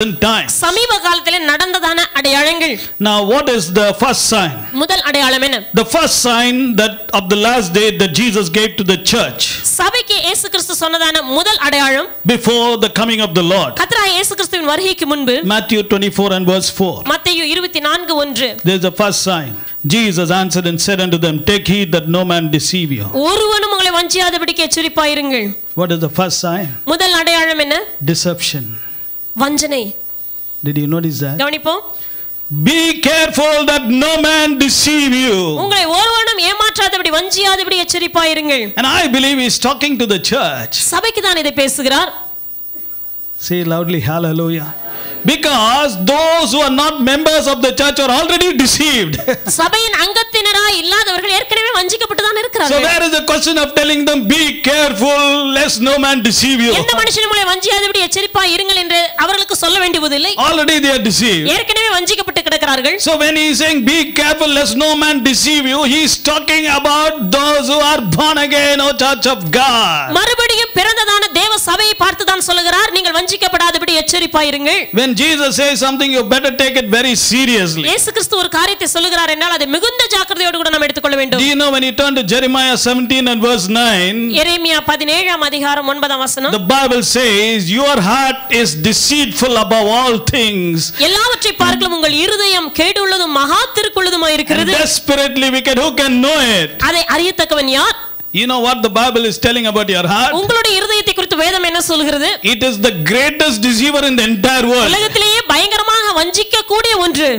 time. சமீப காலத்திலே நடந்ததான அடையாளங்கள். Now what is the first sign? முதல் அடையாளம் என்ன? The first sign that of the last day that Jesus gave to the church சபைக்கு இயேசு கிறிஸ்து சொன்னதான முதல் அடையாளம் before the coming of the Lord. கர்த்தராகிய இயேசு கிறிஸ்துவின் வருகைக்கு முன்பு Matthew 24 and verse 4. மத்தேயு 24:1. There is the first sign. Jesus answered and said unto them, take heed that no man deceive you. ஒருவனும் உங்களை வஞ்சியாதபடிக்கு எச்சரிப்பாயிருங்கள். What is the first sign? முதல் அடையாளம் என்ன? Deception. வஞ்சனை. Did you notice that? கவனிப்போம். Be careful that no man deceive you. உங்களை ஒருவனும் ஏமாற்றாதபடி வஞ்சியாதபடி எச்சரிப்பாயிருங்கள். And I believe he is talking to the church. சபைக்கு தான் இதை பேசுகிறார். Say loudly hallelujah. Because those who are not members of the church are already deceived. சபையின் அங்கத்தினராய் இல்லாதவர்கள் ஏற்கனவே வஞ்சிக்கப்பட்டு தான் So இருக்கிறார்கள். there is a question of telling them, be careful lest no man deceive you. எந்த மனுஷனும் உங்களை வஞ்சியாதபடி எச்சரிப்பாய் இருங்கள் என்று அவர்களுக்கு சொல்ல வேண்டியதில்லை. Already they are deceived. ஏற்கனவே வஞ்சிக்கப்பட்டு கிடக்கிறார்கள். So when he is saying, be careful lest no man deceive you, he is talking about those who are born again, O church of God. மறுபடியும் பிறந்ததான தேவ சபையை பார்த்து தான் சொல்லுகிறார், நீங்கள் வஞ்சிக்கப்படாதபடி எச்சரிப்பாயிருங்கள். When Jesus says something, you better take it very seriously. இயேசு கிறிஸ்து ஒரு காரியத்தை சொல்லுகிறார் என்றால் அதை மிகுந்த ஜாக்கிரதையோடு கூட நாம் எடுத்துக்கொள்ள வேண்டும். Do you know when you turn to Jeremiah 17 and verse 9, எரேமியா 17 அதிகாரம் 9 வசனம், the Bible says, your heart is deceitful above all things எல்லாவற்றை பார்க்கலும் உங்கள் இருதயம் கேடுள்ளதும் மகா திருக்குள்ளதுமாய் and இருக்கிறது. desperately wicked. Who can know it? அதை அறியத்தக்கவன் யார்? You know what the Bible is telling about your heart? உங்களுடைய இருதயத்தை குறித்து வேதம் என்ன சொல்கிறது? It is the greatest deceiver in the entire world. உலகத்திலேயே பயங்கரமாக வஞ்சிக்க கூடிய ஒன்று.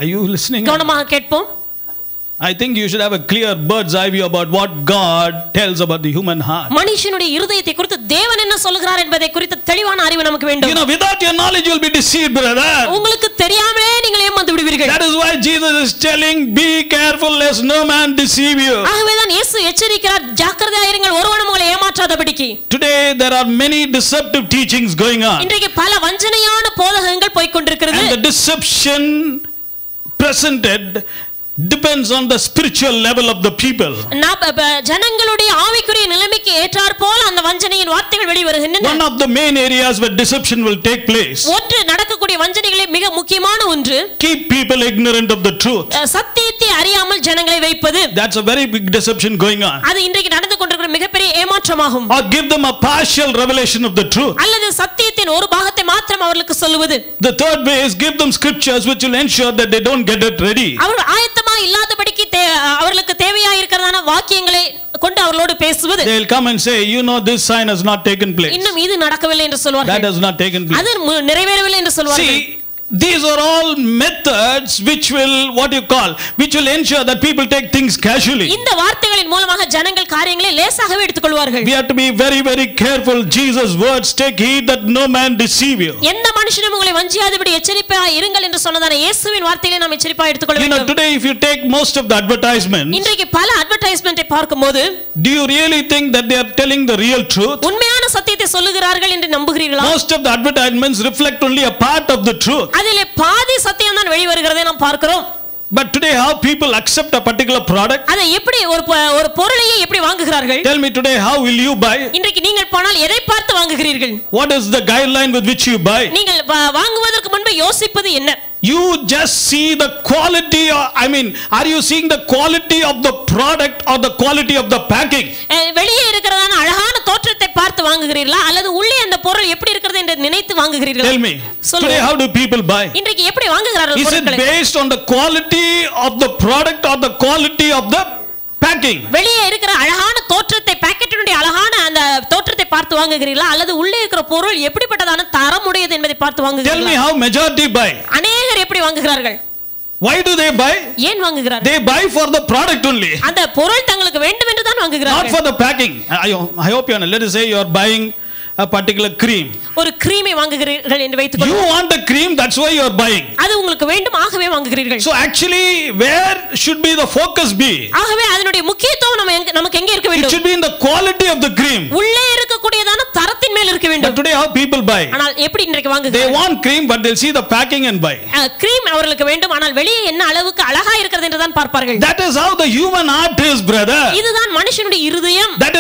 Are you listening? கவனமாக கேட்போம். I think you should have a clear bird's eye view about what God tells about the human heart. மனுஷனுடைய இருதயத்தை குறித்து தேவன் என்ன சொல்கிறார் என்பதை குறித்து தெளிவான அறிவு நமக்கு வேண்டும். You know, without your knowledge you will be deceived, brother. உங்களுக்கு தெரியாமலே நீங்கள் ஏமாந்து விடுவீர்கள். That is why Jesus is telling, be careful lest no man deceive you. ஆகவேதான் இயேசு எச்சரிக்கிறார், ஜாக்கிரதையாக இருங்கள், ஒருவனும் உங்களை ஏமாற்றாதபடிக்கு. Today there are many deceptive teachings going on. இன்றைக்கு பல வஞ்சனையான போதகங்கள் போய்க் கொண்டிருக்கிறது. And the deception presented depends on the spiritual level of the people. ஜனங்களுடைய ஆவிக்குரிய நிலைமைக்கு ஏற்றார் போல அந்த வஞ்சனையின் வார்த்தைகள் வெளிவருகின்றன. One of the main areas where deception will take place. ஒன்று நடக்கக்கூடிய வஞ்சனைகளே மிக முக்கியமான ஒன்று. Keep people ignorant of the truth. சத்தியத்தை அறியாமல் ஜனங்களை வைப்பது. That's a very big deception going on. அது இன்றைக்கு நடந்து கொண்டிருக்கிற மிகப்பெரிய ஏமாற்றமாகும். Or give them a partial revelation of the truth. அல்லது சத்தியத்தின் ஒரு பாகத்தை மாத்திரம் அவர்களுக்கு சொல்லுவது. The third way is give them scriptures which will ensure that they don't get it ready. அவர்கள் ஆயத்தமா இல்லாதபடிக்கு அவர்களுக்கு தேவையா இருக்கிறதான வாக்கியங்களை கொண்டு அவர்களோடு பேசுவது. They will come and say, you know, this sign has not taken place. இன்னும் இது நடக்கவில்லை என்று சொல்வார்கள். That has not taken place. அது நிறைவேறவில்லை என்று சொல்வார்கள். See, these are all methods which will ensure that people take things casually. இந்த வார்த்தைகளின் மூலமாக ஜனங்கள் காரியங்களை லேசாகவே எடுத்துக்கொள்வார்கள். We have to be very, very careful. Jesus' words, take heed that no man deceive you. எந்த மனுஷனும் உங்களை வஞ்சியாதபடி எச்சரிப்பாய் இருங்கள் என்று சொன்னதான இயேசுவின் வார்த்தைகளை நாம் எச்சரிப்பாய் எடுத்துக்கொள்ள You know, வேண்டும். today if you take most of the advertisements, இன்றைக்கு பல அட்வர்டைஸ்மென்ட்டை பார்க்கும்போது, do you really think that they are telling the real truth? உண்மையான சத்தியத்தை சொல்லுகிறார்கள் என்று நம்புகிறீர்களா? Most of the advertisements reflect only a part of the truth. அதிலே பாதி சத்தியம் தான் வெளிவருகிறதை நாம் பார்க்கிறோம். But today how people accept a particular product? அதை எப்படி ஒரு பொருளையை எப்படி வாங்குகிறார்கள்? Tell me today, how will you buy? இன்றைக்கு நீங்கள் போனால் எதை பார்த்து வாங்குகிறீர்கள்? What is the guideline with which you buy? நீங்கள் வாங்குவதற்கு முன்பு யோசிப்பது என்ன? You just see the quality, are you seeing the quality of the product or the quality of the packing? வெளியே இருக்கிறதான அழகான தோற்றத்தை பார்த்து வாங்குகிறீர்களா அல்லது உள்ளே அந்த பொருள் எப்படி இருக்கிறது என்று நினைத்து வாங்குகிறீர்களா? Tell me. Today how do people buy? இன்றைக்கு எப்படி வாங்குகிறார்கள் Is it பொருட்களை? based on the quality of the product or the quality of the packing? வெளியே இருக்கிற அழகான தோற்றத்தை, பாக்கெட்டினுடைய அழகான அந்த தோற்றத்தை பார்த்து வாங்குகிறீர்களா அல்லது உள்ளே இருக்கிற பொருள் எப்படிப்பட்டதான தரமுடையது என்பதை பார்த்து Tell me வாங்குகிறீர்களா? how majority buy. அநேகர் எப்படி வாங்குகிறார்கள்? Why do they buy? ஏன் வாங்குகிறார்கள்? They buy for the product only, அந்த பொருள் தங்களுக்கு வேண்டும் என்று தான் not வாங்குகிறார்கள். for the packing. I hope you know. Let us say you are buying a particular cream. ஒரு கிரீமை வாங்குகிறீர்கள் என்று You வைத்துக்கொள்ளுங்கள். want the cream, that's why you are buying. அது உங்களுக்கு வேண்டும், ஆகவே வாங்குகிறீர்கள். So actually, where should be the focus be? ஆகவே அதனுடைய முக்கியத்துவம் நமக்கு எங்கே இருக்க It வேண்டும்? should be in the quality of the cream. உள்ளே இருக்கக்கூடியதான தரத்தின் மேல் கடையில் இருக்க But வேண்டும். today how people buy? ஆனால் எப்படி இன்றைக்கு They வாங்குகிறார்கள்? want cream, but they'll see the packing and buy. Cream அவர்களுக்கு வேண்டும், ஆனால் வெளியே என்ன அளவுக்கு அழகா இருக்கிறது என்று தான் பார்ப்பார்கள். That is how the human heart is, brother. இதுதான் மனுஷனுடைய இருதயம். That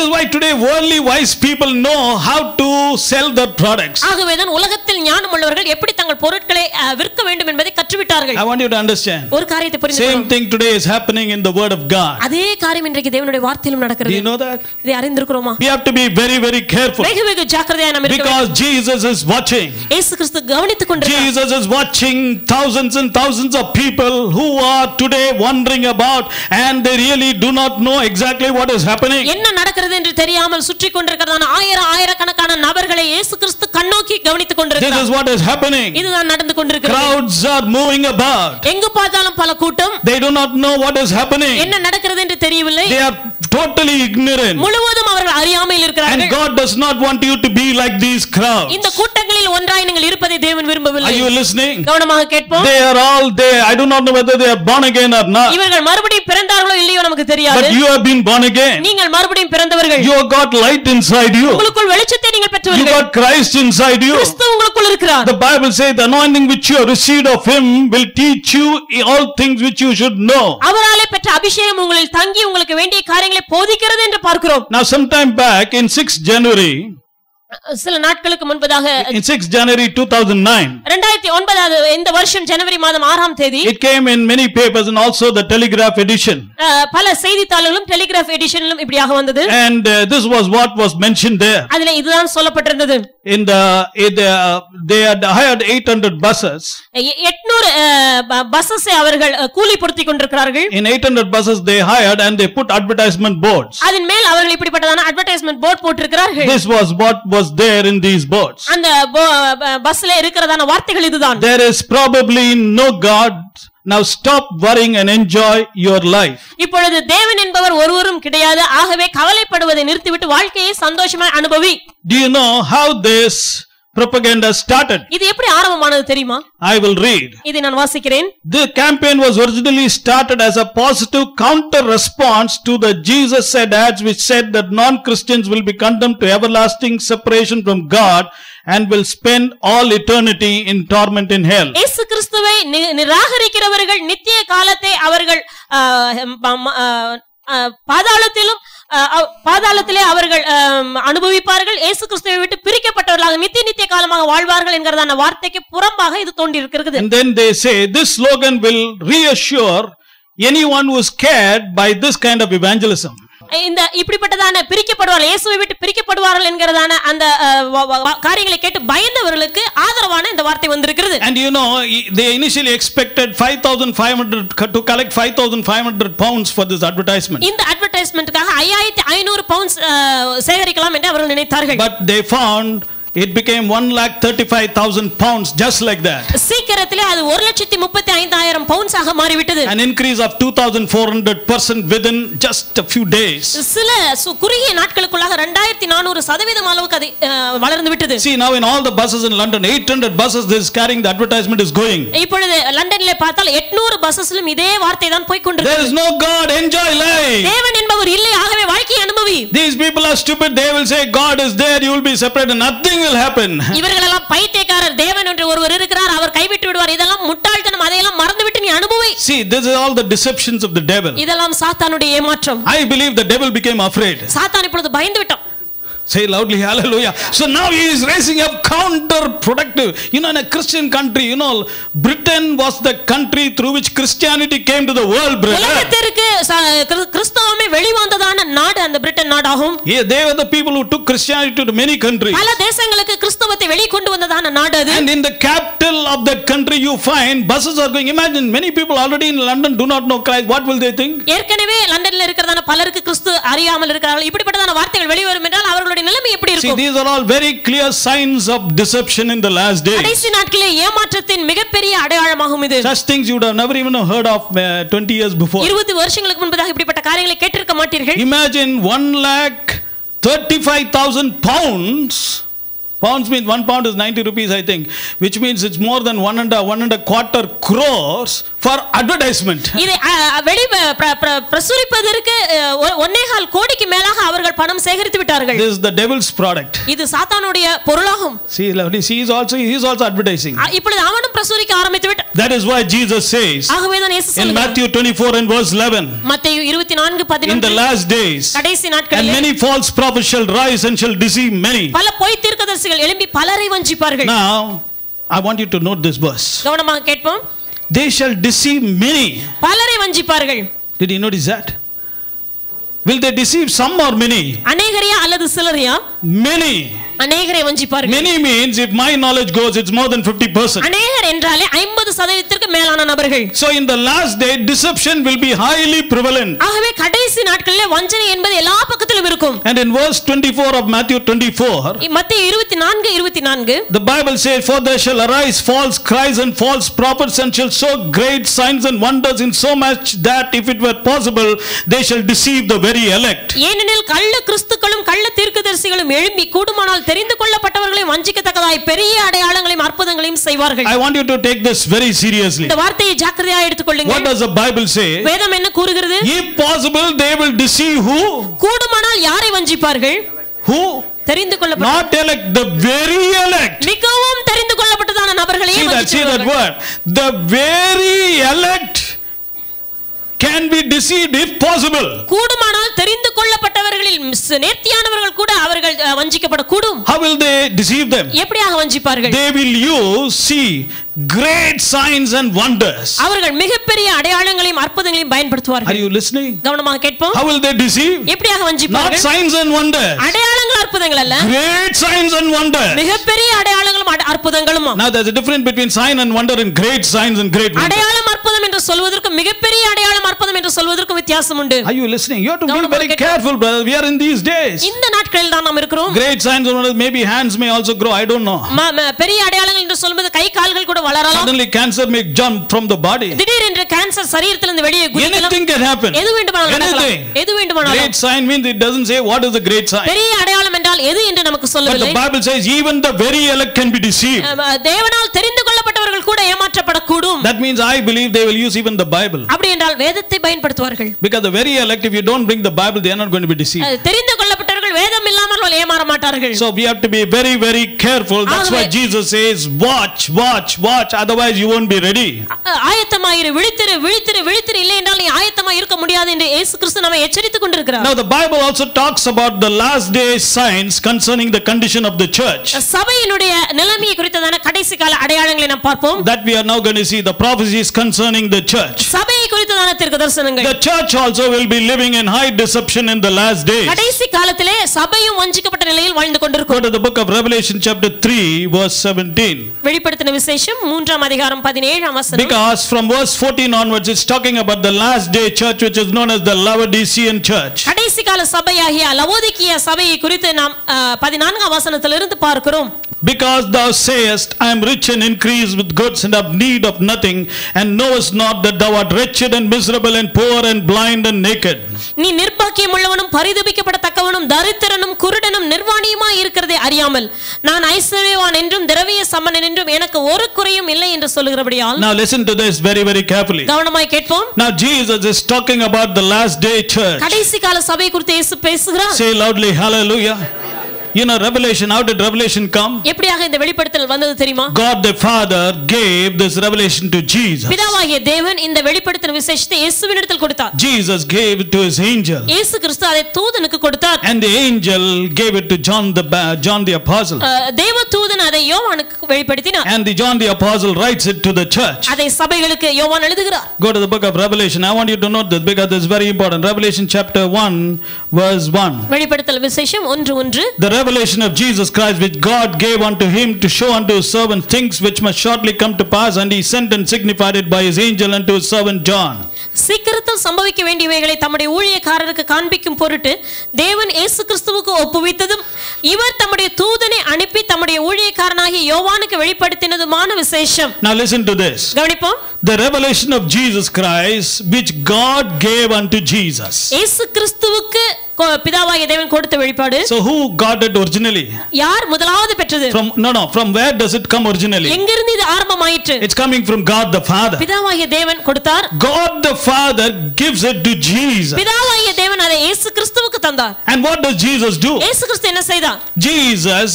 is why today worldly wise people know how to sell their products. ஆகவேதான் உலகத்தில் ஞானம் உள்ளவர்கள் எப்படி தங்கள் பொருட்களை விற்க வேண்டும் என்பதை கற்றுவிட்டார்கள். I want you to understand. ஒரு காரியத்தை புரிந்து Same கொள்ளுங்கள். thing today is happening in the word of God. அதே காரியம் இன்றைக்கு தேவனுடைய வார்த்தையிலும் Do நடக்கிறது. you know that? இதை அறிந்திருக்கிறோமா? We have to be very, very careful. வெகு வெகு ஜாக்கிரதையாக நாம் இருக்க வேண்டும். Because Jesus is watching. இயேசு கிறிஸ்து கவனித்துக் கொண்டிருக்கிறார். Jesus is watching thousands and thousands of people who are today wondering about, and they really do not know exactly what is happening. என்ன நடக்கிறது என்று தெரியாமல் சுற்றி கொண்டிருக்கிறதான ஆயிரக்கணக்கான நபர்களை இயேசு கிறிஸ்து கண்ணோக்கி கவனித்துக் This கொண்டிருக்கிறார். is what is happening. இதுதான் நடந்து கொண்டிருக்கிறது. Crowds are moving about. எங்கு பார்த்தாலும் பல கூட்டம். They do not know what is happening. என்ன நடக்கிறது என்று தெரியவில்லை. They are totally ignorant. முழுவதும் அவர்கள் அறியாமையில் And இருக்கிறார்கள். God does not want you to be like these crowds. இந்த கூட்டங்களில் ஒன்றாய் நீங்கள் இருப்பதை தேவன் விரும்பவில்லை. Are you listening? கவனமாக கேட்போம். They are all there. I do not know whether they are born again or not. இவர்கள் மறுபடியும் பிறந்தார்களோ இல்லையோ நமக்கு தெரியாது. But you have been born again. நீங்கள் மறுபடியும் பிறந்தவர்கள். You have got light inside you. உங்களுக்குள் வெளிச்சத்தை நீங்கள் You பெற்றவர்கள். got Christ inside you. கிறிஸ்து உங்களுக்குள் இருக்கிறார். The Bible says the anointing which you have received of him will teach you all things which you should know. அவராலே பெற்ற அபிஷேகம் உங்களில் தங்கி உங்களுக்கு வேண்டிய காரியங்களை போதிக்கிறது என்று பார்க்கிறோம். Now sometime back in 6th January, சில நாட்களுக்கு முன்பதாக in 6th January 2009, 2009 இந்த வருஷம் ஜனவரி மாதம் 6ஆம் தேதி it came in many papers and also the Telegraph edition. பல செய்தித்தாள்களும் டெலிகிராஃப் எடிஷனிலும் இப்படியாக வந்தது. And this was what was mentioned there. அதிலே இதுதான் சொல்லப்பட்டிருந்தது. They had hired 800 buses. 800 பஸ்ஸை அவர்கள் கூலி பொருத்திக் கொண்டிருக்கிறார்கள். In 800 buses they hired and they put advertisement boards. அதன் மேல் அவர்கள் இப்படிப்பட்டதான அட்வர்டைஸ்மென்ட் போர்ட் போட்டிருக்கிறார்கள். This was what was there in these boards. அந்த பஸ்ல இருக்கிறதான வார்த்தைகள் இதுதான். There is probably no God. Now stop worrying and enjoy your life. இப்பொழுது தேவன் என்பவர் ஒருவரும் கிடையாது. ஆகவே கவலைப்படுவதை நிறுத்திவிட்டு வாழ்க்கையை சந்தோஷமாய் அனுபவி. Do you know how this propaganda started? இது எப்படி ஆரம்பமானது தெரியுமா? I will read. இதை நான் வாசிக்கிறேன். The campaign was originally started as a positive counter response to the Jesus said ads which said that non-Christians will be condemned to everlasting separation from God and will spend all eternity in torment in hell. இயேசு கிறிஸ்துவை நிராகரிக்கிறவர்கள் நித்திய காலத்தை அவர்கள் பாதாளத்திலே அவர்கள் அனுபவிப்பார்கள். இயேசு கிறிஸ்துவை விட்டு பிரிக்கப்பட்டவர்களாக நித்திய காலமாக வாழ்வார்கள் என்கிறதான வார்த்தைக்கு புறம்பாக இது தோன்றி இருக்கிறது. And then they say this slogan will reassure anyone who is scared by this kind of evangelism. இந்த இப்படிப்பட்டதான பிரிக்கப்படுவார்கள், இயேசுவை விட்டு பிரிக்கப்படுவார்கள் என்கிறதான அந்த காரியங்களை கேட்டு பயந்தவர்களுக்கு ஆதரவான இந்த வார்த்தை வந்திருக்கிறது. And you know they initially expected 5,500 to collect 5,500 pounds for this advertisement. இந்த அட்வர்டைஸ்மென்ட்காக 5,500 பவுண்ட்ஸ் சேகரிக்கலாம் என்று அவர்கள் நினைத்தார்கள். But they found it became 1,35,000 pounds just like that. சீக்கிரத்திலே அது 1,35,000 பவுண்ட்ஸ் ஆக மாறிவிட்டது. An increase of 2,400% within just a few days. சில குறுகிய நாட்களுக்குள்ளாக 2,400% அளவுக்கு அது வளர்ந்து விட்டது. See now in all the buses in London 800 buses this carrying the advertisement is going. இப்பொழுது லண்டனிலே பார்த்தால் 800 பஸ்ஸிலும் இதே வார்த்தை தான் போய் கொண்டிருக்கிறது. There is no God, enjoy life. தேவன் என்பவர் இல்லை, ஆகவே வாழ்க்கையை அனுபவி. These people are stupid. They will say God is there, you will be separated, nothing will happen. இவர்கள் எல்லாம் பைத்தியக்காரர், தேவன் என்று ஒருவர் இருக்கிறார், அவர் கைவிட்டு விடுவார், இதெல்லாம் முட்டாள்தனம், அதையெல்லாம் மறந்துவிட்டு நீ அனுபவி. See, this is all the deceptions of the devil. இதெல்லாம் சாத்தானுடைய ஏமாற்றம். I believe the devil became afraid. சாத்தான் இப்பொழுது பயந்து விட்டான். Say loudly hallelujah. So now he is raising up counterproductive. You know, in a Christian country, you know, Britain was the country through which Christianity came to the world, brother. உலகத்திற்கு கிறிஸ்தவமே வெளிவந்ததான நாடு அந்த Britain நாடாகும். Yeah, they were the people who took Christianity to many countries. பல தேசங்களுக்கு கிறிஸ்தவத்தை வெளி கொண்டு வந்ததான நாடு அது. And in the capital of that country you find buses are going. Imagine many people already in London do not know Christ. What will they think? ஏற்கனவே லண்டன்ல இருக்கிறதான பலருக்கு கிறிஸ்து அறியாமல் இருக்கிறார்கள். இப்படிப்பட்டதான வார்த்தைகள் வெளிவரும் என்றால் அவர்களுடைய நிலைமை எப்படி இருக்கும்? See, these are all very clear signs of deception in the last days. கடைசி நாட்களிலே ஏமாற்றத்தின் மிகப்பெரிய அடையாளமாகும் இது. Such things you would have never even heard of 20 years before. 20 வருஷங்களுக்கு முன்பதாக இப்படிப்பட்ட காரியங்களை கேட்டிருக்க மாட்டீர்கள். Imagine 1,35,000 pounds. Pounds means 1 pound is 90 rupees, I think, which means it's more than 1.25 crores for advertisement. இதை வெளி பிரசுரிப்பதற்கு 1.25 கோடிக்கு மேலாக அவர்கள் பணம் சேகரித்து விட்டார்கள். This is the devil's product. இது சாத்தானுடைய பொருளாகும். See, he is also advertising. இப்பொழுது அவனும் பிரசுரிக்க ஆரம்பித்து விட்டான். That is why Jesus says ஆகவே தான் இயேசு in Matthew 24 and verse 11, மத்தேயு 24:11, in the last days கடைசி and நாட்களில் many false prophets shall rise and shall deceive many. பல பொய் தீர்க்கதரிசிகள் எழும்பி பலரை வஞ்சிப்பார்கள். Now I want you to note this verse. கவனமாக கேட்போம். They shall deceive many. பலரை வஞ்சிப்பார்கள். Did you notice that? Will they deceive some or many? அநேகரையா அல்லது சிலரையா? Many. அநேகரை வஞ்சிப்பார்கள். Many means, if my knowledge goes, it's more than 50%. அநேகர் என்றாலே 50% மேலான நபர்கள். So in the last day, deception will be highly prevalent. ஆகவே கடைசி நாட்களிலே வஞ்சனை என்பது எல்லா பக்கத்திலும் இருக்கும். And in verse 24 of Matthew 24, மத்தேயு 24:24, the Bible says, for there shall arise false Christs and false prophets, and shall show great signs and wonders, in so much that if it were possible, they shall deceive the very elect. ஏனெனில் கள்ள கிறிஸ்துக்களும் கள்ள தீர்க்கதரிசிகளும் எழும்பி கூடுமானால் தெரிந்து கொள்ளப்பட்டவர்களை வஞ்சிக்கத்தக்கதாய் பெரிய அடையாளங்களையும் அற்புதங்களையும் செய்வார்கள். I want you to take this very seriously. இந்த வார்த்தையை ஜாக்கிரதையாக எடுத்துக்கொள்ளுங்கள். What does the Bible say? வேதம் என்ன கூறுகிறது? If possible, they will deceive who? கூடுமானால் யாரை வஞ்சிப்பார்கள்? Who? தெரிந்து கொள்ளப்பட்ட, Not elect, the very elect. மிகவும் தெரிந்து கொள்ளப்பட்டதான நபர்களையே See that word. The very elect can be deceived if possible. கூடுமானால் தெரிந்து கொள்ளப்பட்டவர்களில் நேர்த்தியானவர்கள் கூட அவர்கள் வஞ்சிக்கப்படக்கூடும். How will they deceive them? எப்படியாக வஞ்சிப்பார்கள்? They will see great signs and wonders. அவர்கள் மிகப்பெரிய அடையாளங்களையும் அற்புதங்களையும் பயன்படுத்துவார்கள். Are you listening? கவனமாக கேட்போம். How will they deceive? எப்படியாக வஞ்சிப்பார்கள்? Not signs and wonders. அடையாளங்கள் அற்புதங்கள் அல்ல. Great signs and wonders. மிகப்பெரிய அடையாளங்களும் அற்புதங்களும். Now there's a difference between sign and wonder and great signs and great wonders. அடையாளம் அற்புதம் என்று சொல்வதற்கு மிகப்பெரிய அடையாளம் அற்புதம் என்று சொல்வதற்கு வித்தியாசம் உண்டு. Are you listening? You have to be very careful, brother. We are in these days. இந்த நாட்களில் தான் நாம் இருக்கிறோம். Great signs and wonders, maybe hands may also grow, I don't know. பெரிய அடையாளங்கள் என்று சொல்வது கை கால்கள் கூட வளரலாம். Suddenly cancer may jump from the body. திடீரென்று கேன்சர் சரீரத்திலிருந்து வெளியே குதிக்கலாம். Anything can happen. எது வேண்டுமானாலும் நடக்கலாம். எது வேண்டுமானாலும். Great sign means it doesn't say what is the great sign. பெரிய அடையாளம் என்றால் எது என்று நமக்கு சொல்லவில்லை. But the Bible says even the very elect can be deceived. தேவனால் தெரிந்து கொள்ளப்பட்டவர்கள் கூட ஏமாற்றப்படக்கூடும். That means I believe they will use even the Bible. அப்படி என்றால் வேதத்தை பயன்படுத்துவார்கள். Because the very elect, if you don't bring the Bible, they are not going to be deceived. தெரிந்து கொள்ளப்பட்டவர்கள் வேதம் இல்லாமல் ஏமாற மாட்டார்கள். So we have to be very, very careful. That's why Jesus says, watch, watch, watch. Otherwise you won't be ready. ஆயத்தமாயிரு, விழித்திரு, விழித்திரு, விழித்திரு, இல்லை என்றால் நீ ஆயத்தமாய் இருக்க முடியாது என்று இயேசு கிறிஸ்து நம்மை எச்சரித்துக் கொண்டிருக்கிறார். Now the Bible also talks about the last day signs concerning the condition of the church. சபையினுடைய நிலைமையை குறித்ததான கடைசி கால அடையாளங்களை நாம் பார்ப்போம். That we are now going to see the prophecies concerning the church. சபையை குறித்ததான தீர்க்கதரிசனங்கள். The church also will be living in high deception in the last days. கடைசி காலத்திலே சபையும் வஞ்சிக்கப்பட்ட நிலையில் வாழ்ந்து கொண்டிருக்கும். Go to the book of Revelation chapter 3 verse 17. வெளிப்படுத்தின விசேஷம் 3ஆம் அதிகாரம் 17ஆம் வசனம். Because from verse 14 onwards it's talking about the last day church, which is known as the Laodicean church. கடைசி கால சபையாகிய லவோதிக்கிய சபையை குறித்து நாம் 14ஆம் வசனத்திலிருந்து பார்க்கிறோம். Because thou sayest, I am rich and increase with goods and have need of nothing, and knowest not that thou art wretched and miserable and poor and blind and naked. நீ நிர்பாக்கியம் உள்ளவனும் பரிதபிக்கப்படத்தக்கவனும் தரித்திரனும் குருடனும் நிர்வாணியுமாய் இருக்கிறதை அறியாமல் நான் ஐஸ்வர்யவான் என்றும் திரவிய சம்பன்னன் என்றும் எனக்கு ஒரு குறையும் இல்லை என்று சொல்லுகிறபடியால். Now listen to this very, very carefully. கவனமாய் கேட்போம். Now Jesus is talking about the last day church. கடைசி கால சபை குறித்து இயேசு பேசுகிறார். Say loudly, hallelujah. You know Revelation, how did Revelation come? எப்படியாக இந்த வெளிப்படுத்தல் வந்தது தெரியுமா? God the Father gave this revelation to Jesus. பிதாவாகிய தேவன் இந்த வெளிப்படுத்தின விசேஷத்தை இயேசுவினிடத்தில் கொடுத்தார். Jesus gave it to his angel. இயேசு கிறிஸ்து அதை தூதனுக்கு கொடுத்தார். And the angel gave it to John the apostle. தேவ தூதன் அதை யோவானுக்கு வெளிப்படுத்தினார். And John the apostle writes it to the church. அதை சபைகளுக்கு யோவான் எழுதுகிறார். Go to the book of Revelation. I want you to note this because this is very important. Revelation chapter 1 verse 1. வெளிப்படுத்தல் விசேஷம் 1:1. The revelation of Jesus Christ, which God gave unto him to show unto his servants things which must shortly come to pass, and he sent and signified it by his angel unto his servant John. சீக்கிரத்தில் சம்பவிக்க வேண்டியவைகளை தம்முடைய ஊழியக்காரருக்கு காண்பிக்கும் பொருட்டு தேவன் இயேசு கிறிஸ்துவுக்கு ஒப்புவித்ததும் இவர் தம்முடைய தூதனை அனுப்பி தம்முடைய ஊழியக்காரனாகிய யோவானுக்கு வெளிப்படுத்தினதுமான விசேஷம். Now listen to this. கவனிப்போம். the revelation of Jesus Christ which God gave unto Jesus. இயேசு கிறிஸ்துவுக்கு பிதாவாகிய தேவன் கொடுத்த வெளிப்பாடு. So who got it originally? யார் முதலாவது பெற்றது? From where does it come originally? எங்கிருந்து இது ஆரம்பமாயிற்று? It's coming from God the Father. பிதாவாகிய தேவன் கொடுத்தார். God the Father gives it to Jesus. பிதாவாகிய தேவன் அதை இயேசு கிறிஸ்துவுக்கு தந்தார். And what does Jesus do? இயேசு கிறிஸ்து என்ன செய்தார்? Jesus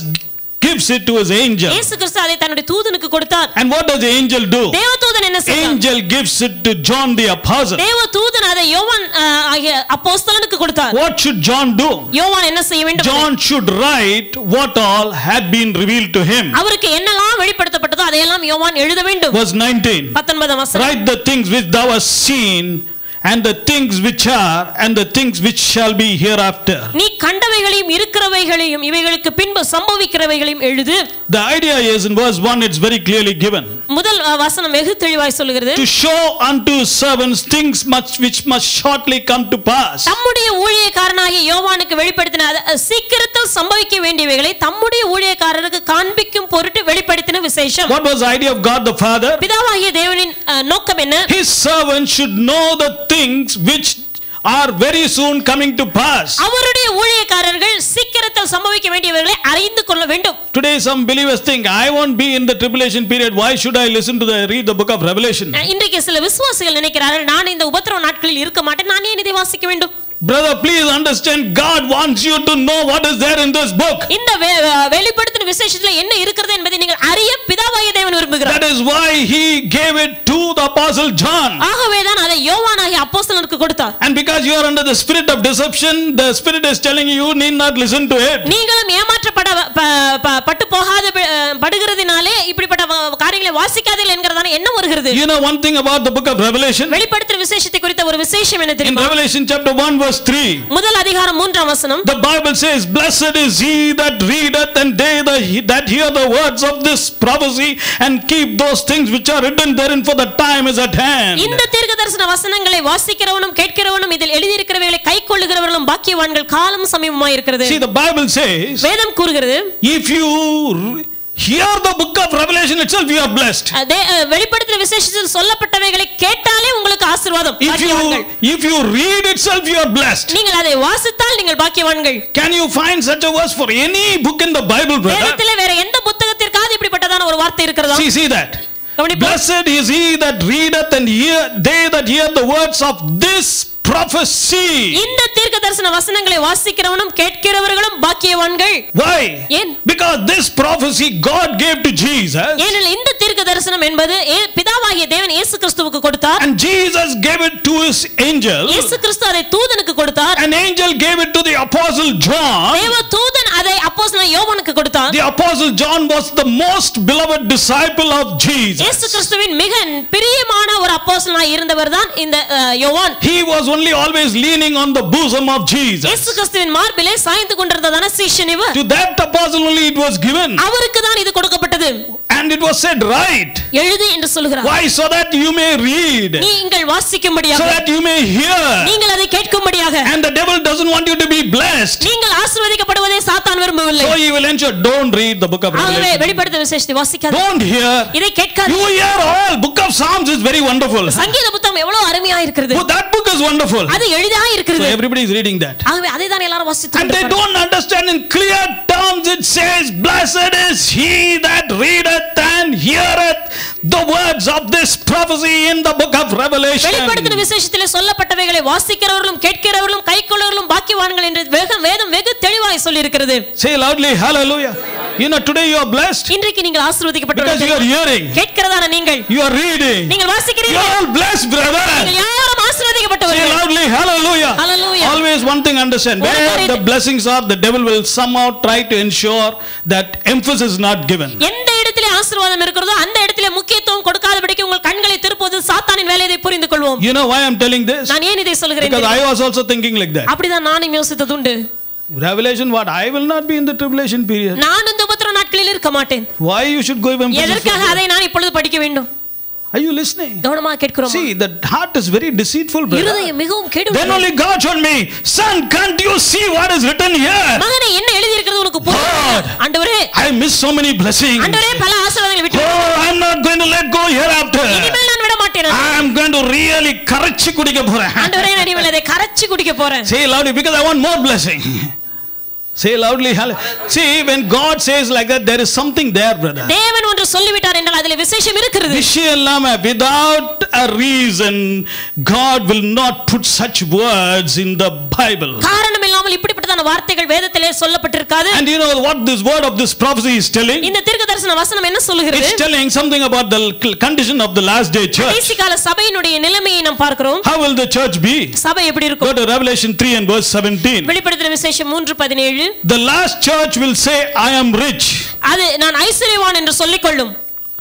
gives it to his angel. இயேசு கிறிஸ்து அதை தன்னுடைய தூதனுக்கு கொடுத்தார். And what does the angel do? தேவதூதன் என்ன செய்தார்? Angel gives it to John the apostle. தேவதூதன் அதை யோவான் அப்போஸ்தலனுக்கு கொடுத்தார். What should John do? யோவான் என்ன செய்ய வேண்டும்? John should write what all had been revealed to him. அவருக்கு என்னெல்லாம் வெளிப்படுத்தப்பட்டதோ அதையெல்லாம் யோவான் எழுத வேண்டும். Verse 19. 19 வசனம். Write the things which thou hast seen and the things which are and the things which shall be hereafter. நீ கண்டவைகளையும் இருக்கிறவைகளையும் இவைகளுக்கு பின்பு சம்பவிக்கிறவைகளையும் எழுது. The idea is in verse 1 it's very clearly given. முதல் வசனம் வெகு தெளிவாய் சொல்கிறது. To show unto servants things which must shortly come to pass. தம்முடைய ஊழியக்காரனாகிய யோவானுக்கு வெளிப்படுத்தின சீக்கிரத்தில் சம்பவிக்க வேண்டியவைகளை தம்முடைய ஊழியக்காரருக்கு காண்பிக்கும் பொருட்டு வெளிப்படுத்தின விசேஷம். What was the idea of God the Father? பிதாவாகிய தேவனின் நோக்கம் என்ன? His servants should know the things which are very soon coming to pass. அவருடைய ஊழியக்காரர்கள் சீக்கிரத்தில் சம்பவிக்க வேண்டியவைகளை அறிந்து கொள்ள வேண்டும். Today some believers think I won't be in the tribulation period, why should I read the book of Revelation? இன்றைக்கு சில விசுவாசிகள் நினைக்கிறார்கள் நான் இந்த உபத்திரவ நாட்களில் இருக்க மாட்டேன், நான் ஏன் இதை வாசிக்க வேண்டும்? Brother, please understand, God wants you to know what is there in this book. இந்த வெளிப்படுத்தின விசேஷத்துல என்ன இருக்கிறது என்பதை நீங்கள் அறிய பிதாவாகிய தேவன் விரும்புகிறார். That is why he gave it to the apostle John. ஆகவே தான் அதை யோவானாகிய அப்போஸ்தலனுக்கு கொடுத்தார். And because you are under the spirit of deception, the spirit is telling you need not listen to it. நீங்களும் ஏமாற்றப்பட்டு படுகிறதினாலே இப்படிப்பட்ட காரியங்களை வாசிக்காதீர்கள் என்கிறதான எண்ணம் வருகிறது. You know one thing about the book of Revelation? வெளிப்படுத்தின விசேஷத்தை குறித்த ஒரு விசேஷம் என்ன In தெரியுமா? Revelation chapter 1 verse 3. முதல் அதிகாரம் 3ஆம் வசனம். The Bible says, blessed is he that readeth and they that hear the words of this prophecy and keep those things which are written therein, for the time is at hand. இந்த தீர்க்கதரிசன வசனங்களை வாசிக்கிறவனும் கேட்கிறவனும் இதில் எழுதியிருக்கிறவைகளை கைக்கொள்ளுகிறவர்களும் பாக்கியவான்கள், காலம் சமீபமாய் இருக்கிறது. See, the Bible says, வேதம் கூறுகிறது, if you hear the book of Revelation itself, you are blessed. வெளிப்படுத்தின விசேஷத்தில் சொல்லப்பட்டவைகளை கேட்டாலே உங்களுக்கு ஆசீர்வாதம். If you read itself, you are blessed. நீங்கள் அதை வாசித்தால் நீங்கள் பாக்கியவான்கள். Can you find such a verse for any book in the Bible, brother? வேதத்திலே வேற எந்த புத்தகத்திற்காவது இப்படிப்பட்டதான ஒரு வார்த்தை இருக்கிறதா? See that. Blessed is he that readeth and they that hear the words of this prophecy. இந்த தீர்க்கதரிசன வசனங்களை வாசிக்கிறவனும் கேட்கிறவர்களும் பாக்கியவான்கள். Why? ஏன்? Because this prophecy God gave to Jesus. ஏனெனில் இந்த தீர்க்கதரிசனம் என்பது பிதாவாகிய தேவன் இயேசு கிறிஸ்துவுக்கு கொடுத்தார். And Jesus gave it to his angel. இயேசு கிறிஸ்து அதை தூதனுக்கு கொடுத்தார். An angel gave it to the apostle John. தேவதூதன் அதை அப்போஸ்தலன் யோவானுக்கு கொடுத்தார். The apostle John was the most beloved disciple of Jesus. இயேசு கிறிஸ்துவின் மிக பிரியமான ஒரு அப்போஸ்தலனாய் இருந்தவர்தான் இந்த யோவான். He was only always leaning on the bosom of Jesus. இயேசு கிறிஸ்துவின் மார்பிலே சாய்ந்து கொண்டிருந்ததான சீஷன் இவர். To that apostle only it was given. அவருக்கு தான் இது கொடுக்கப்பட்டது. And it was said, right. எழுது என்று சொல்கிறார். Why? So that you may read. நீங்கள் வாசிக்கும்படியாக. So that you may hear. நீங்கள் அதை கேட்கும்படியாக. And the devil doesn't want you to be blessed. நீங்கள் ஆசீர்வதிக்கப்படுவதை சாத்தான் விரும்பவில்லை. So he will ensure don't read the book of Revelation. ஆகவே வெளிப்படுத்தின விசேஷத்தை வாசிக்காதே. Don't hear. இதை கேட்காதே. You hear all. Book of Psalms is very wonderful. சங்கீத புத்தகம் எவ்வளவு அருமையா இருக்கிறது. Oh, that book is wonderful. அது எளிதா இருக்கிறது. So everybody is reading that. ஆகவே அதை தான் எல்லாரும் வாசித்துட்டு And they don't understand in clear terms. It says, blessed is he that readeth and heareth the words of this prophecy in the book of Revelation. வெளிப்படுத்தின விசேஷத்திலே சொல்லப்பட்டவைகளை வாசிக்கிறவர்களும் கேட்கிறவர்களும் கைக்கொள்ளுகிறவர்களும் பாக்கியவான்கள் என்று வேதம் வெகு தெளிவாய் சொல்லி இருக்கிறது. Say loudly, hallelujah. You know, today you are blessed. இன்றைக்கு நீங்கள் ஆசீர்வதிக்கப்பட்டவர்கள். Because you are hearing. கேட்கிறதான நீங்கள். You are reading. நீங்கள் வாசிக்கிறீர்கள். You are blessed, brother. நீங்கள் யாரும் ஆசீர்வதிக்கப்பட்டவர்கள். Say loudly, hallelujah. Hallelujah. Always one thing understand. Where the blessings are, the devil will somehow try to ensure that emphasis is not given. எந்த இடத்திலே ஆசீர்வாதம் இருக்கிறதோ அந்த இடத்திலே முக்கியத்துவம் கொடுக்காதபடிக்கு உங்கள் கண்களை திருப்புவது சாத்தானின் வேலையை புரிந்து கொள்வோம். You know why I am telling this? நான் ஏன் இதை சொல்கிறேன்? Because I was also thinking like that. அப்படிதான் நானும் யோசித்ததுண்டு. Revelation what? I will not be in the tribulation period. நான் இந்த உபத்திரவ நாட்களில் இருக்க மாட்டேன். Why you should go even? எதற்காக அதை நான் இப்பொழுது படிக்க வேண்டும்? Are you listening? கவனமாக கேட்கிறோமா? See, the heart is very deceitful, brother. இருதயம் மிகவும் கெடுகிறது. Then only God showed me, son, can't you see what is written here? மகனே என்ன எழுதி இருக்கிறது உனக்கு புரியுதா? ஆண்டவரே, I missed so many blessings. ஆண்டவரே பல ஆசீர்வாதங்களை விட்டு. Oh, I'm not going to let go hereafter. இனிமேல் நான் விட மாட்டேன். really கரைச்சு குடிக்க போறேன். ஆண்டவரே நான் இவளை அதை கரைச்சு குடிக்க போறேன். Say loudly, because I want more blessing. Say loudly, hallelujah. See, when God says like that, there is something there, brother. தேவன் ஒன்று சொல்லிவிட்டார் என்றால் அதிலே விசேஷம் இருக்கிறது. விஷயம் இல்லாம without a reason God will not put such words in the Bible. காரணம் இல்லாமல் இப்படிப்பட்டதான வார்த்தைகள் வேதத்திலே சொல்லப்பட்டிருக்காது. And you know what this word of this prophecy is telling? இந்த தீர்க்கதரிசன வசனம் என்ன சொல்கிறது? It's telling something about the condition of the last day church. கடைசி கால சபையினுடைய நிலைமையை நாம் பார்க்கிறோம். How will the church be? சபை எப்படி இருக்கும்? Go to Revelation 3 and verse 17. வெளிப்படுத்தின விசேஷம் 3:17. The last church will say, I am rich. அது நான் ஐஸ்வர்யவான் என்று சொல்லிக் கொள்ளும்.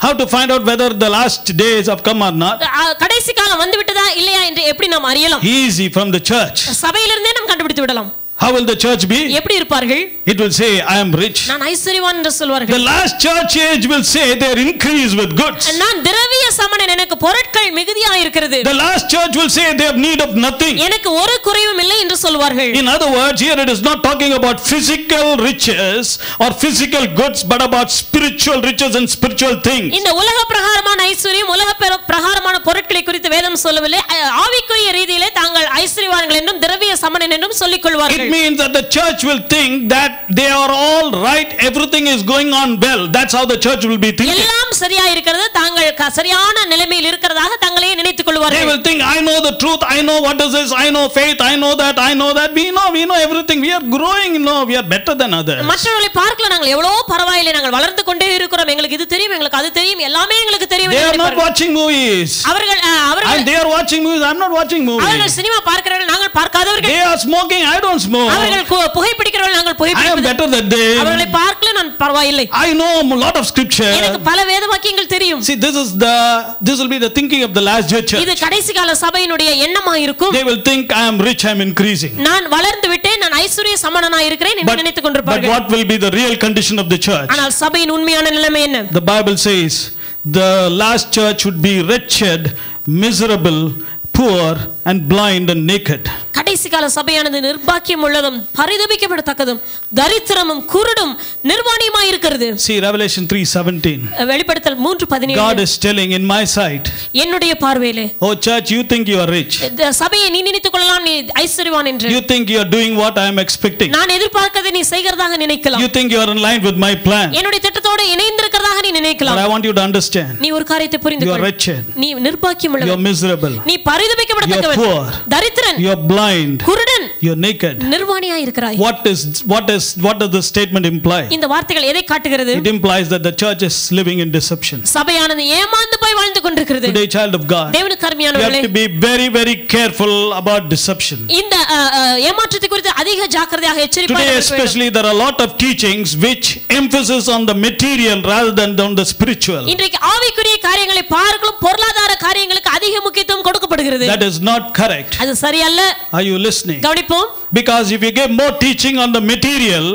How to find out whether the last days have come or not? கடைசி காலம் வந்து விட்டதா இல்லையா என்று எப்படி நாம் அறியலாம்? Easy, from the church. சபையிலிருந்தே நாம் கண்டுபிடித்து விடலாம். How will the church be? எப்படி இருப்பார்கள்? It will say, I am rich. நான் ஐஸ்வர்யவான் என்று சொல்வார்கள். The last church age will say, they are increased with goods. நான் திரவிய சமணன், எனக்கு பொருட்கள் மிகுதியா இருக்கிறது. The last church will say, they have need of nothing. எனக்கு ஒரு குறைவும் இல்லை என்று சொல்வார்கள். In other words, here it is not talking about physical riches or physical goods, but about spiritual riches and spiritual things. இந்த உலக பிரகாரமான ஐஸ்வர்யம், உலக பிரகாரமான பொருட்களை குறித்து வேதம் சொல்லவில்லை. ஆவிக்குரிய ரீதியிலே தாங்கள் ஐஸ்வர்யவான்கள் என்றும் திரவிய சமணன் என்றும் சொல்லிக் கொள்வார்கள். It means that the church will think that they are all right, everything is going on well. That's how the church will be thinking. எல்லாம் சரியா இருக்கிறது, தாங்கள் சரியான நிலைமையில் இருக்கிறதாக தங்களே நினைத்துக் கொள்வார்கள். They will think, I know the truth, I know what is this, I know faith, I know that, I know that. We know everything. We are growing, we are better than others. மற்றவர்களை பார்க்கல நாங்கள் எவ்வளவு பரவாயில்லை, நாங்கள் வளர்ந்து கொண்டே இருக்கிறோம், எங்களுக்கு இது தெரியும், எங்களுக்கு அது தெரியும், எல்லாமே எங்களுக்கு தெரியும். They are not watching movies. அவர்கள் And they are watching movies. I am not watching movies. அவர்கள் சினிமா பார்க்கிறார்கள், நாங்கள் பார்க்காதவர்கள். They are smoking, I don't smoke. அவர்கள் புகைப்பிடிக்கிறார்கள், நாங்கள் I am புகைப்பிடிப்பது. better than them. அவர்களை பார்க்கல நான் பரவாயில்லை. I know a lot of scripture. எனக்கு பல வேத வாக்கியங்கள் தெரியும். See, this will be the thinking of the last day church. இது கடைசி கால சபையினுடைய எண்ணமா இருக்கும். They will think, I am rich, I am increasing. நான் வளர்ந்து விட்டேன், நான் ஐஸ்வர்ய சமணனாய் இருக்கிறேன் என்று நினைத்துக் But கொண்டிருப்பார்கள். what will be the real condition of the church? ஆனால் சபையின் உண்மையான நிலைமை என்ன? The Bible says the last church would be wretched, miserable, poor and blind and naked. கடைசி கால சபையானது நிர்பாக்கியம் உள்ளதும் பரிதபிக்கப்படத்தக்கதும் தரித்திரமும் குருடும் நிர்வாணியுமாய் இருக்கிறது. See Revelation 3:17. வெளிப்படுத்தல் 3:17. God is telling, in my sight, என்னுடைய பார்வையிலே, oh church, you think you are rich. சபையை நீ நினைத்துக் கொள்ளலாம் நீ ஐஸ்வர்யவான் என்று. You think you are doing what I am expecting. நான் எதிர்பார்க்கதை நீ செய்கிறதாக நினைக்கலாம். You think you are in line with my plan. என்னுடைய திட்டத்தோடு இணைந்திருக்கிறதாக நீ நினைக்கலாம். But I want you to understand. நீ ஒரு காரியத்தை புரிந்து கொள். You are wretched. நீ நிர்பாக்கியம் உள்ளவன். You are miserable. நீ பரிதபிக்கப்படத்தக்கவன். You are poor. தரித்திரன். You are blind. குருடன். You are naked. நிர்வாணியாய் இருக்கிறாய். What does the statement imply? இந்த வார்த்தைகள் எதை காட்டுகிறது? It implies that the church is living in deception. சபையானது ஏமாந்து போய் வாழ்ந்து கொண்டிருக்கிறது. Today, child of God, தேவனுக்கு you அருமையானவர்களே, have to be very, very careful about deception. இந்த ஏமாற்றத்தை குறித்து அதிக ஜாக்கிரதையாக எச்சரிப்பாக Today இருக்க வேண்டும். especially there are a lot of teachings which emphasis on the material rather than on the spiritual. இன்றைக்கு ஆவிக்குரிய காரியங்களை பார்க்கலாம், பொருளாதார காரியங்களுக்கு அதிக முக்கியத்துவம் கொடுக்கப்படுகிறது. That is not correct. அது சரியல்ல. Are you listening? கவனிப்போம். Because if you give more teaching on the material,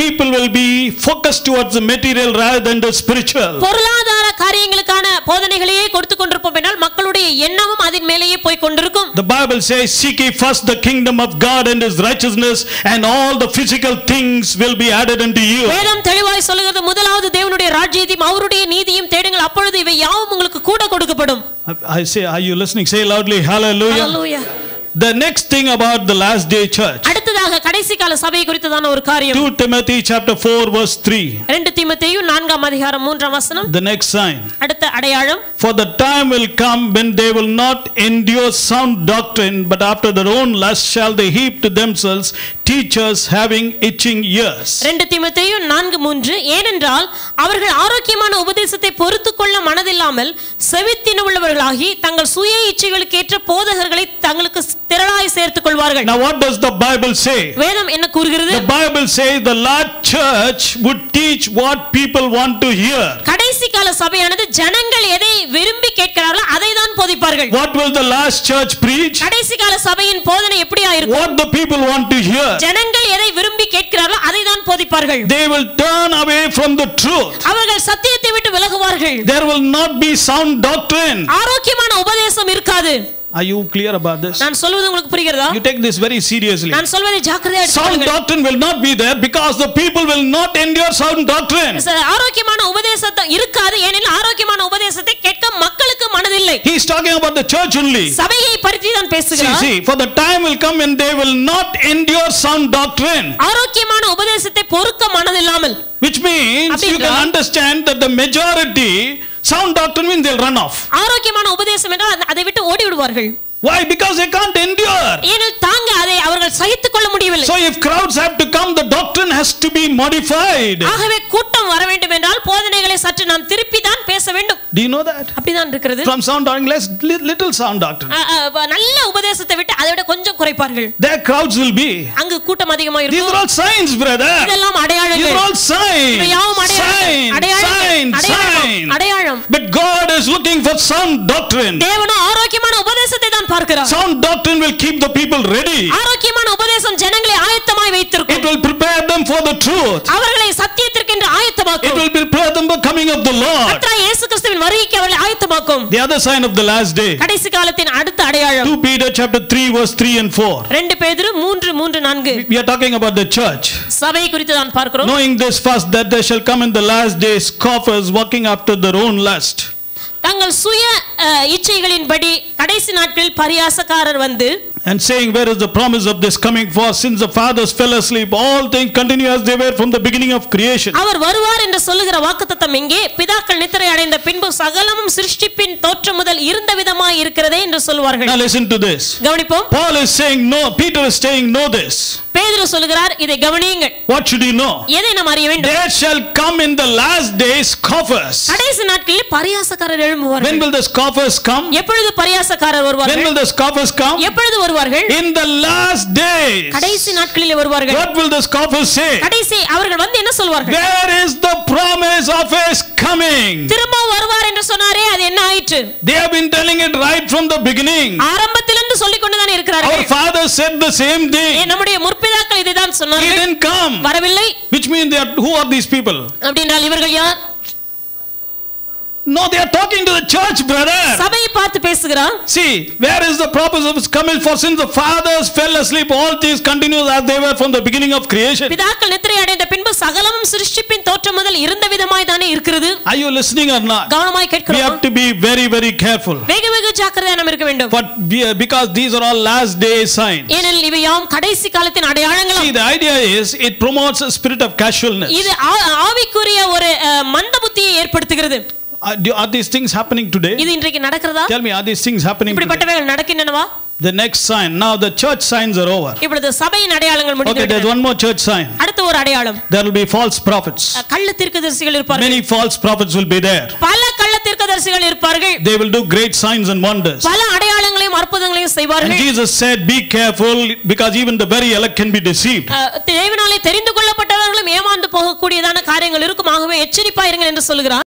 people will be focused towards the material rather than the spiritual. பொருளாதார காரியங்களுக்கான போதனைகளையே கொடுத்து கொண்டிருப்போம் என்றால் மக்களுடைய எண்ணமும் அதன் மேலேயே போய் கொண்டிருக்கும். The Bible says, seek ye first the kingdom of God and his righteousness, and all the physical things will be added unto you. வேதம் தெளிவாய் சொல்கிறது, முதலாவது தேவனுடைய ராஜ்யத்தையும் அவருடைய நீதியையும் தேடுங்கள், அப்பொழுது இவை யாவும் உங்களுக்கு கூட கொடுக்கப்படும். I say, are you listening? Say loudly, hallelujah. Hallelujah. The next thing about the last day church, அடுத்ததாக கடைசி கால சபை குறித்ததான ஒரு காரியம். 2 Timothy chapter 4 verse 3. 2 தீமோத்தேயு 4:3 The next sign, அடுத்த அடையாளம், for the time will come when they will not endure sound doctrine, but after their own lust shall they heap to themselves teachers having itching ears. 2 தீமோத்தேயு 4:3. ஏனென்றால் அவர்கள் ஆரோக்கியமான உபதேசத்தை பொறுத்துக்கொள்ள மனதில்லாமல் செவித்தின உள்ளவர்களாகி தங்கள் சுய இச்சைகளுக்கு ஏற்ற போதகர்களை தங்களுக்கு திரளாய் சேர்த்துக் கொள்வார்கள். Now what does the Bible say? வேதம் என்ன கூறுகிறது? The Bible says the Lord church would teach what people want to hear. கடைசி கால சபையானது ஜனங்கள் எதை விரும்பி கேட்கிறார்களோ அதை தான் போதிப்பார்கள். What will the last church preach? கடைசி கால சபையின் போதனை எப்படியா இருக்கும்? What the people want to hear. ஜனங்கள் எதை விரும்பி கேட்கிறார்களோ அதை தான் போதிப்பார்கள். They will turn away from the truth. அவர்கள் சத்தியத்தை விட்டு விலகுவார்கள். There will not be sound doctrine. ஆரோக்கியமான உபதேசம் இருக்காது. Are you clear about this? நான் சொல்வது உங்களுக்கு புரிகிறதா? You take this very seriously. நான் சொல்வதை ஜாக்கிரதையா Sound எடுத்துக்கொள்ளுங்கள். doctrine will not be there because the people will not endure sound doctrine. ஆரோக்கியமான உபதேசம் இருக்காது, ஏனெனில் ஆரோக்கியமான உபதேசத்தை கேட்க மக்களுக்கு மனதில்லை. He He is talking about the church only. சபையை பற்றி தான் பேசுகிறார். See, for the time will come when they will not endure sound doctrine. ஆரோக்கியமான உபதேசத்தை பொறுக்க மனதில்லாமல். Which means you can understand that the majority sound doctrine means they'll run off. ஆரோக்கியமான உபதேசம் என்றால் அதை விட்டு ஓடி விடுவார்கள். Why? Because they can't endure. ஏனெனில் தாங்க அதை அவர்கள் சகித்துக் கொள்ள முடியவில்லை. So if crowds have to come, the doctrine has to be modified. ஆகவே கூட்டம் வர வேண்டும் என்றால் போதனைகளை சற்று நாம் திருப்பி தான் பேச வேண்டும். Do you know that? அப்படிதான் இருக்கிறது. From sound doctrine, less little sound doctrine. நல்ல உபதேசத்தை விட்டு அதை விட கொஞ்சம் குறைப்பார்கள். Their crowds will be. அங்கு கூட்டம் அதிகமா இருக்கும். These are all signs, brother. இதெல்லாம் அடையாளங்கள். These are all signs. இவையாவும் Signs. அடையாளம். But God is looking for sound doctrine. தேவனோ ஆரோக்கியமான உபதேசத்தை தான் பார்க்கிறார். Sound doctrine will keep the people ready. ஆரோக்கியமான உபதேசம் ஜனங்களை ஆயத்தமாய் வைத்திருக்கும். It will prepare them for the truth. அவர்களை சத்தியத்திற்கென்று ஆயத்தமாக்கும். It will prepare them for coming of the Lord. கர்த்தராகிய இயேசு கிறிஸ்துவின் வருகைக்கு அவர்களை ஆயத்தமாக்கும். The other sign of the last day. கடைசி காலத்தின் அடுத்த அடையாளம். 2 Peter chapter 3 verse 3 and 4. 2 பேதுரு 3:4. We are talking about the church. சபை குறித்து தான் பார்க்கிறோம். Knowing this first, that there shall come in the last days scoffers walking after their own lust. தங்கள் சுய இச்சைகளின்படி கடைசி நாட்களில் பரியாசக்காரர் வந்து and saying, where is the promise of this coming? For since the fathers fell asleep, all things continue as they were from the beginning of creation. அவர் வருவார் என்று சொல்லுகிற வாக்குத்தத்தம் எங்கே? பிதாக்கள் நித்திரை அடைந்த பின்பு சகலமும் சிருஷ்டிப்பின் தோற்றம் முதல் இருந்த விதமாய் இருக்கிறதே என்று சொல்வார்கள். Now listen to this. கவனிப்போம். Paul is saying no, Peter is saying know this. பேதுரு சொல்லுகிறார் இதை கவனியுங்கள். What should you know? எதை நாம் அறிய வேண்டும்? There shall come in the last days scoffers. கடைசி நாட்களில் பரியாசக்காரர் எழும்புவார்கள். When will the scoffers come? எப்பொழுது பரியாசக்காரர் வருவார்கள்? When will the scoffers come? எப்பொழுது வருவார்கள்? In the last days. கடைசி நாட்களில் வருவார்கள். What will the scoffers say? கடைசி அவர்கள் வந்து என்ன சொல்வார்கள்? Where is the promise of his coming? திரும்ப வருவார் என்று சொன்னாரே அது என்ன ஆயிற்று? They have been telling it right from the beginning. ஆரம்பத்திலிருந்து சொல்லிக் கொண்டு தான் இருக்கிறார்கள். Our fathers said the same thing. நம்முடைய முற்பிதாக்கள் இதை தான் சொன்னார்கள். He didn't come. வரவில்லை. Which means they are, who are these people? அப்படினால் இவர்கள் யார்? No, they are talking to the church, brother. சபையை பார்த்து பேசுகிறார். See, where is the purpose of his coming? For since the fathers fell asleep, all things continue as they were from the beginning of creation. பிதாக்கள் நித்திரை அடைந்த பின்பு சகலமும் சிருஷ்டிப்பின் தோற்றம் முதல் இருந்த விதமாய் தானே இருக்கிறது. Are you listening or not? கவனமாய் கேட்கிறோம். We have to be very, very careful. வெகு ஜாக்கிரதையா நாம் இருக்க வேண்டும். But because these are all last day signs. ஏனெனில் இவையாம் கடைசி காலத்தின் அடையாளங்கள். See, the idea is it promotes a spirit of casualness. இது ஆவிக்குரிய ஒரு மந்த புத்தியை ஏற்படுத்துகிறது. Are these things happening today? இது இன்றைக்கு நடக்கிறதா? Tell me, are these things happening today? இப்படிப்பட்டவைகள் நடக்கின்றனவா? The next sign. Now the church signs are over. இப்பொழுது சபையின் அடையாளங்கள் முடிந்துவிட்டன. Okay, there's one more church sign. அடுத்த ஒரு அடையாளம். There will be false prophets. கள்ள தீர்க்கதரிசிகள் இருப்பார்கள். Many false prophets will be there. பல கள்ள தீர்க்கதரிசிகள் இருப்பார்கள். They will do great signs and wonders. பல அடையாளங்களையும் அற்புதங்களையும் செய்வார்கள். And Jesus said, be careful because even the very elect can be deceived. தேவனாலே தெரிந்து கொள்ளப்பட்டவர்களும் ஏமாந்து போகக்கூடியதான காரியங்கள் இருக்கும். ஆகவே எச்சரிப்பாயிருங்கள் என்று சொல்கிறார்.